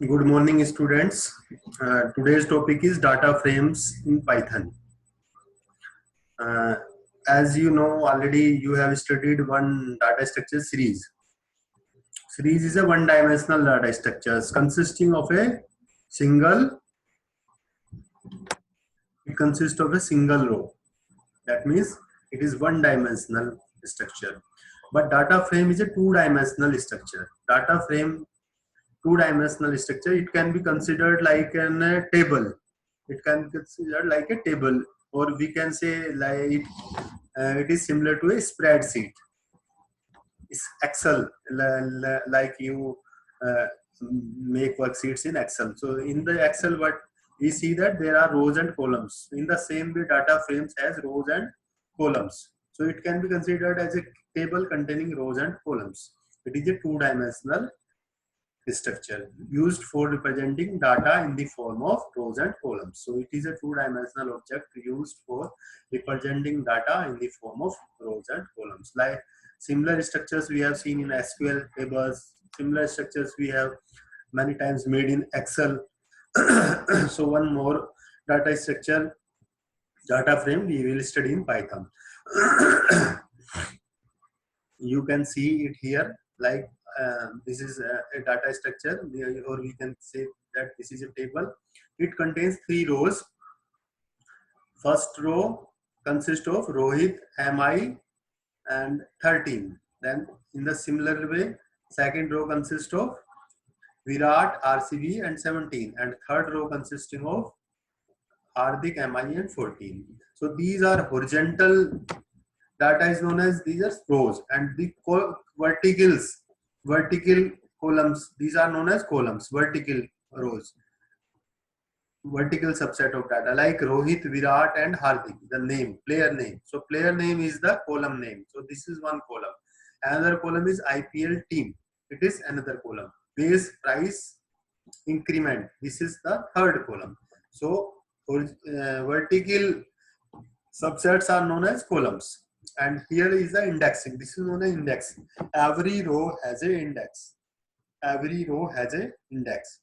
Good morning, students. Today's topic is data frames in Python. Uh, as you know already, you have studied one data structure series. Series is a one-dimensional data structure consisting of a single. It consists of a single row. That means it is one-dimensional structure. But data frame is a two-dimensional structure. Data frame two-dimensional structure. It can be considered like a table. It can be considered like a table, or we can say like it is similar to a spreadsheet. It's Excel, like you uh, make worksheets in Excel. So in the Excel, what we see that there are rows and columns. In the same way, data frames has rows and columns. So it can be considered as a table containing rows and columns. It is a two-dimensional structure used for representing data in the form of rows and columns. So it is a two-dimensional object used for representing data in the form of rows and columns. Like similar structures we have seen in SQL tables, similar structures we have many times made in Excel. So one more data structure, data frame we will study in Python. You can see it here, like this is a data structure, or we can say that this is a table. It contains three rows. First row consists of Rohit, MI, and 13. Then in the similar way, second row consists of Virat, RCB, and 17. And third row consisting of Hardik, MI, and 14. So these are horizontal data is known as, these are rows, and the vertical columns, these are known as columns, vertical rows, vertical subset of data, like Rohit, Virat, and Hardik, the name, player name. So player name is the column name. So this is one column. Another column is IPL team. It is another column. Base, price, increment. This is the third column. So vertical subsets are known as columns. And here is the indexing. This is known as index. Every row has a index. Every row has a index.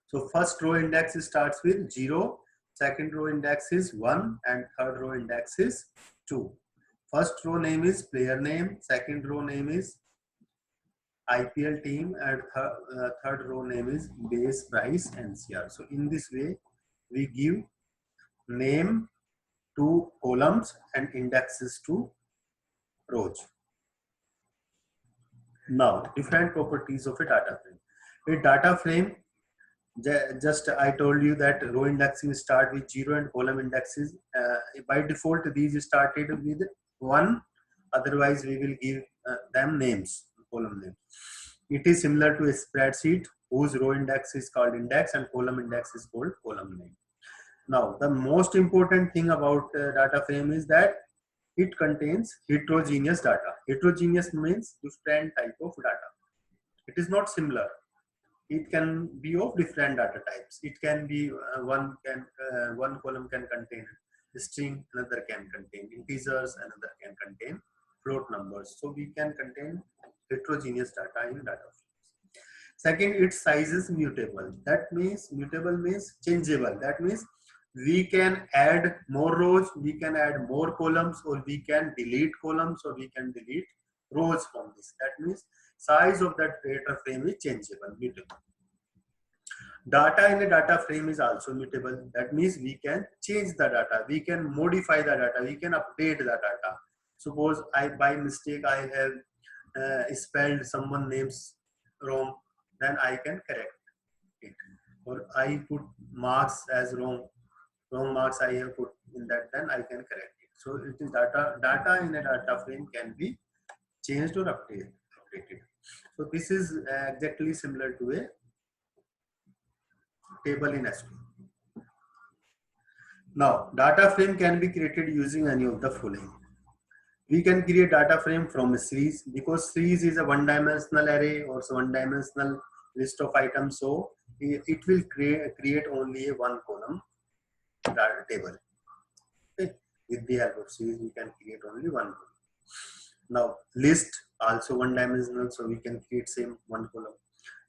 So first row index starts with 0, second row index is 1, and third row index is 2. First row name is player name, second row name is IPL team, and third row name is base, price, NCR. So in this way, we give name to columns and indexes to rows. Now, different properties of a data frame. A data frame, just I told you that row indexing start with 0 and column indexes. By default, these started with 1. Otherwise, we will give them names, column names. It is similar to a spreadsheet whose row index is called index and column index is called column name. Now, the most important thing about data frame is that it contains heterogeneous data. Heterogeneous means different type of data. It is not similar. It can be of different data types. It can be one column can contain string, another can contain integers, another can contain float numbers. So we can contain heterogeneous data in data frames. Second, its size is mutable. That means mutable means changeable. That means we can add more rows, we can add more columns, or we can delete columns, or we can delete rows from this. That means size of that data frame is changeable, mutable. Data in a data frame is also mutable. That means we can change the data, we can modify the data, we can update the data. Suppose I by mistake I have spelled someone name's wrong, then I can correct it. Or I put marks as wrong marks I have put in that, then I can correct it. So it is data in a data frame can be changed or updated. So this is exactly similar to a table in SQL. Now, data frame can be created using any of the following. We can create data frame from a series, because series is a one-dimensional array or one-dimensional list of items. So it will create only a one column data table. Okay. With the help of series, we can create only one column. Now, list also one-dimensional, so we can create same one column.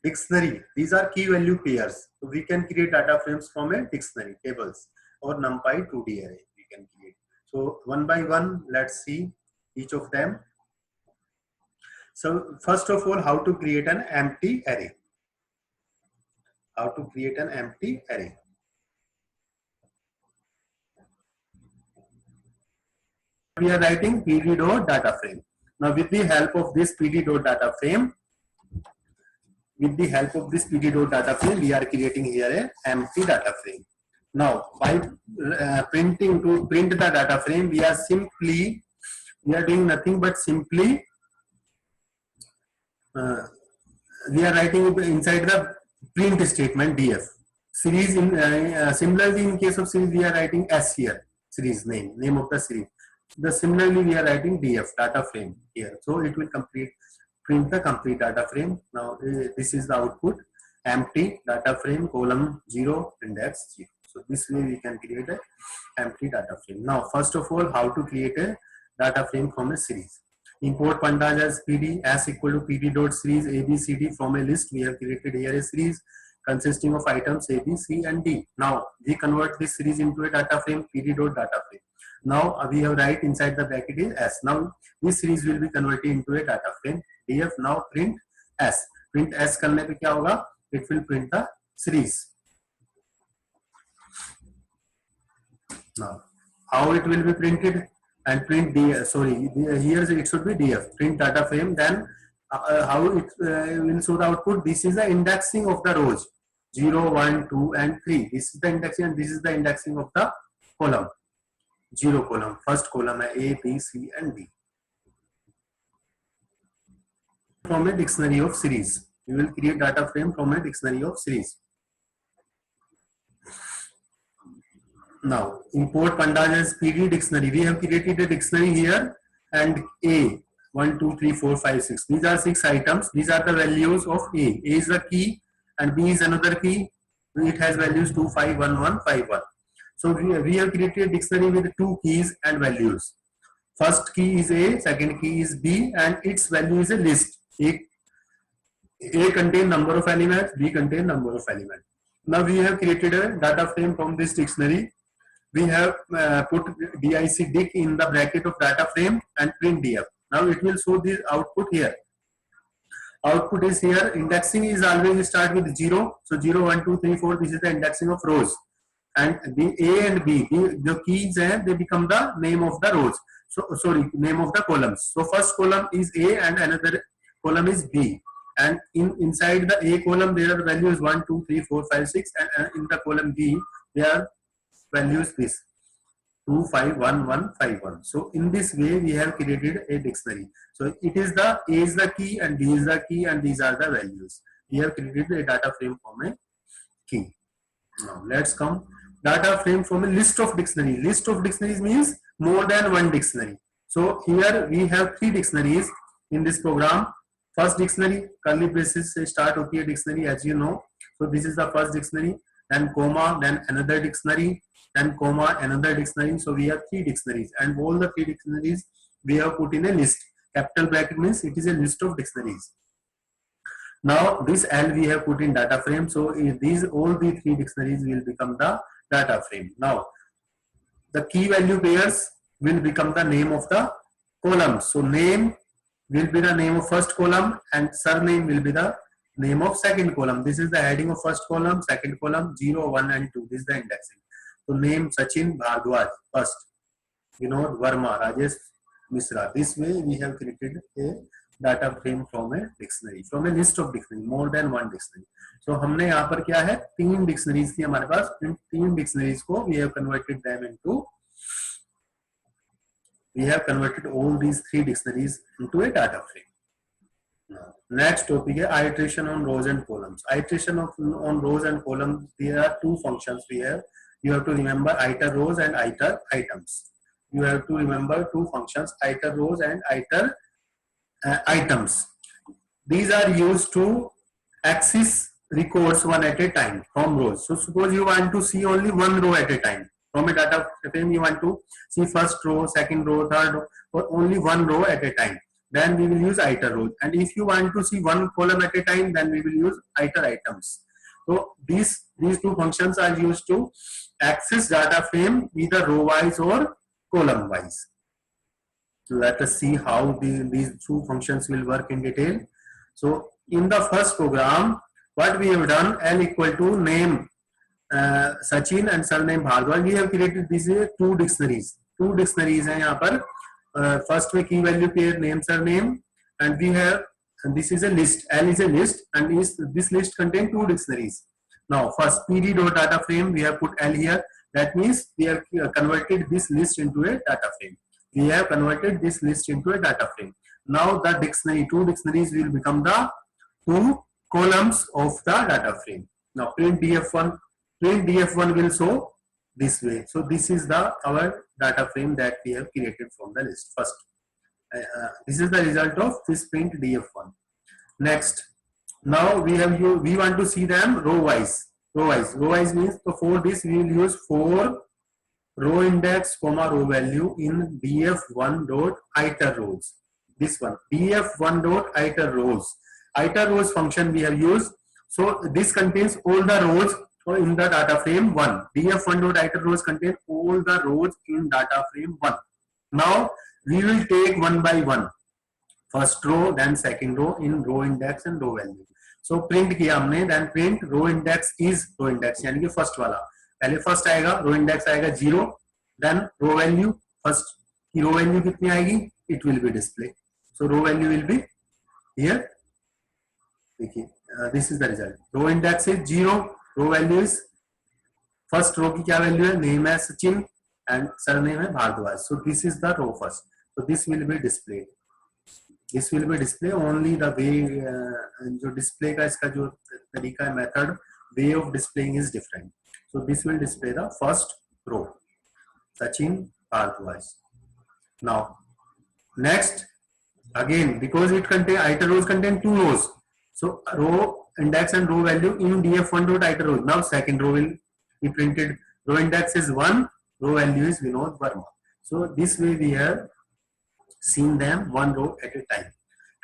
Dictionary. These are key value pairs. So we can create data frames from a dictionary, tables, or NumPy 2D array we can create. So one by one, let's see each of them. So first of all, how to create an empty array. How to create an empty array. We are writing pd.data frame. Now with the help of this pd.data frame, we are creating here a empty data frame. Now by printing to print the data frame, we are doing nothing but simply we are writing inside the print statement df series. In similarly, in case of series, we are writing s here, series name of the series. Similarly, we are writing df data frame here, so it will print the complete data frame. Now this is the output, empty data frame, column 0, index 0. So this way we can create a empty data frame. Now first of all, how to create a data frame from a series. Import pandas as pd, s equal to pd.series abcd. From a list we have created here a series consisting of items a, b, c and d. Now we convert this series into a data frame, pd.data frame. Now we have write inside the bracket is s. Now this series will be converted into a data frame df. Now print s. Print s करने पे क्या होगा? It will print the series. Now how it will be printed? And print d, sorry, here it should be df, print data frame. Then how it will show the output. This is the indexing of the rows 0, 1, 2 and 3. This is the indexing and this is the indexing of the column. 0 column, first column है a, b, c and d. From a dictionary of series, we will create data frame from a dictionary of series. Now import pandas as pd dictionary. We have created a dictionary here and a 1, 2, 3, 4, 5, 6. These are 6 items. These are the values of a. A is the key and b is another key. It has values 2, 5, 1, 1, 5, 1. So we have created a dictionary with 2 keys and values. First key is a, second key is b, and its value is a list. A contain number of elements, b contain number of elements. Now we have created a data frame from this dictionary. We have put dic in the bracket of data frame and print df. Now it will show the output here. Output is here. Indexing is always start with 0. So 0, 1, 2, 3, 4. This is the indexing of rows. And the a and b, the keys they become the name of the rows. So sorry, name of the columns. So first column is a and another column is b. And inside the a column there are values 1, 2, 3, 4, 5, 6, and in the column b there are values this 2, 5, 1, 1, 5, 1. So in this way we have created a dictionary. So it is the a is the key and b is the key and these are the values. We have created a data frame from a key. Now let's come data frame from a list of dictionary. List of dictionaries means more than one dictionary. So here we have 3 dictionaries in this program. First dictionary, curly braces से start होती है dictionary, as you know. So this is the first dictionary, then comma, then another dictionary, then comma, another dictionary. So we have 3 dictionaries, and all the 3 dictionaries we have put in a list. Capital bracket means it is a list of dictionaries. Now this L we have put in data frame. So these all the 3 dictionaries will become the data frame. Now the key value pairs will become the name of the column. So name will be the name of first column and surname will be the name of second column. This is the heading of first column, second column, 0, 1 and 2. This is the indexing. So name Sachin Bhardwaj first, Vinod Verma, Rajesh Misra. This way we have created a data frame from a dictionary, from a list of dictionary, more than one dictionary. So हमने यहाँ पर क्या है 3 dictionaries थी हमारे पास. इन 3 dictionaries को we have converted them into, we have converted all these 3 dictionaries into a data frame. Now, next topic is iteration on rows and columns. Iteration on rows and columns, there are 2 functions we have. You have to remember iter rows and iter items. You have to remember 2 functions, iter rows and iter items. These are used to access records one at a time from rows. So suppose you want to see only one row at a time. From a data frame you want to see first row, second row, third row, or only one row at a time. then we will use iter rows. And if you want to see one column at a time, then we will use iter items. So these two functions are used to access data frame either row wise or column wise. So let us see how these two functions will work in detail. So in the first program, what we have done, L equal to name Sachin and surname Bhardwaj, we have created these two dictionaries. Two dictionaries हैं यहाँ पर. First में key value pair name surname, and we have, and this is a list. L is a list, and this list contains two dictionaries. Now first pd dot data frame, we have put L here. That means we have converted this list into a data frame. We have converted this list into a data frame. Now the dictionary, two dictionaries will become the two columns of the data frame. Now print df1 will show this way. So this is the our data frame that we have created from the list. First, this is the result of this print df1. Next, now we want to see them row wise. Row wise means, so for this we will use for row index comma row value in df1 dot iter rows. This one, df1 dot iter rows. Iter rows function we have used. So this contains all the rows in the data frame 1. df1 dot iter rows contain all the rows in data frame 1. Now we will take one by one. First row, then second row in row index and row value. So print किया हमने, then print row index is row index, यानी कि first वाला. पहले first आएगा, row index आएगा 0, then row value, first की row value कितनी आएगी? It will be display. So row value will be here. देखिए, this is the result. Row index is 0, row value is first row की क्या value है? Name है Sachin and surname है Bhardwaj. So this is the row first. So this will be displayed. This will be display only the way जो display का इसका जो तरीका है, method, way of displaying is different. So this will display the first row, Sachin Bhardwaj. Now next, again because it contain iter rows contain two rows, so row index and row value in df1 dot iter rows. Now second row will be printed. Row index is 1, row value is Vinod Verma. So this way we have seen them one row at a time.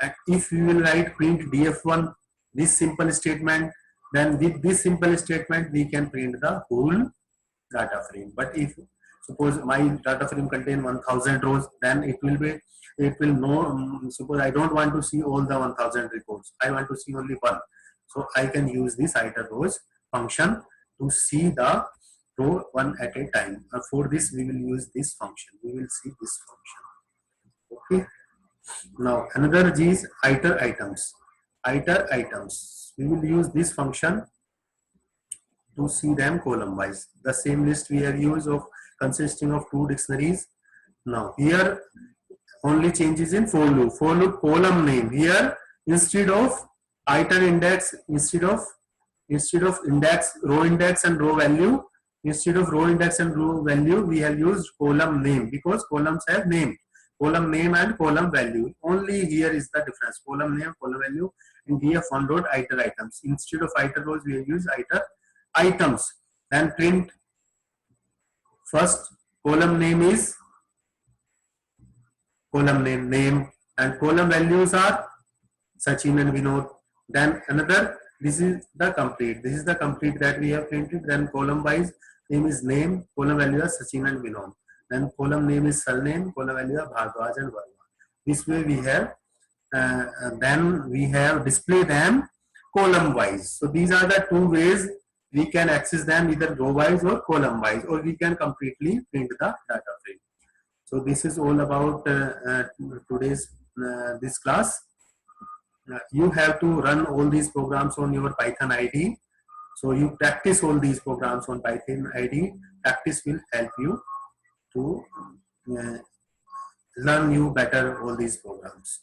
And if we will write print df1, this simple statement, then with this simple statement we can print the whole data frame. But if suppose my data frame contain 1000 rows, then it will know, suppose I don't want to see all the 1000 records, I want to see only one. So I can use this iter rows function to see the row one at a time. For this we will use this function. We will see this function. Okay. Now another G is iter items. Iter items. We will use this function to see them column wise. The same list we have used of consisting of two dictionaries. Now here only changes in for loop. For loop column name. Here instead of iter index, instead of index, row index and row value, instead of row index and row value, we have used column name because columns have name. Column name and column value. Only here is the difference. Column name, column value in df1 dot iter items. Instead of iter rows, we have used iter items. Then print first column name is column name and column values are Sachin and Vinod. Then another, this is the complete. This is the complete that we have printed. Then column wise name is name, column value is Sachin and Vinod. Then column name is surname, column value is Bhardwaj and Verma. This way we have, then we have display them column wise. So these are the two ways we can access them, either row wise or column wise, or we can completely print the data frame. So this is all about today's this class. You have to run all these programs on your Python IDE. So you practice all these programs on Python IDE. Practice will help you to learn you better all these programs.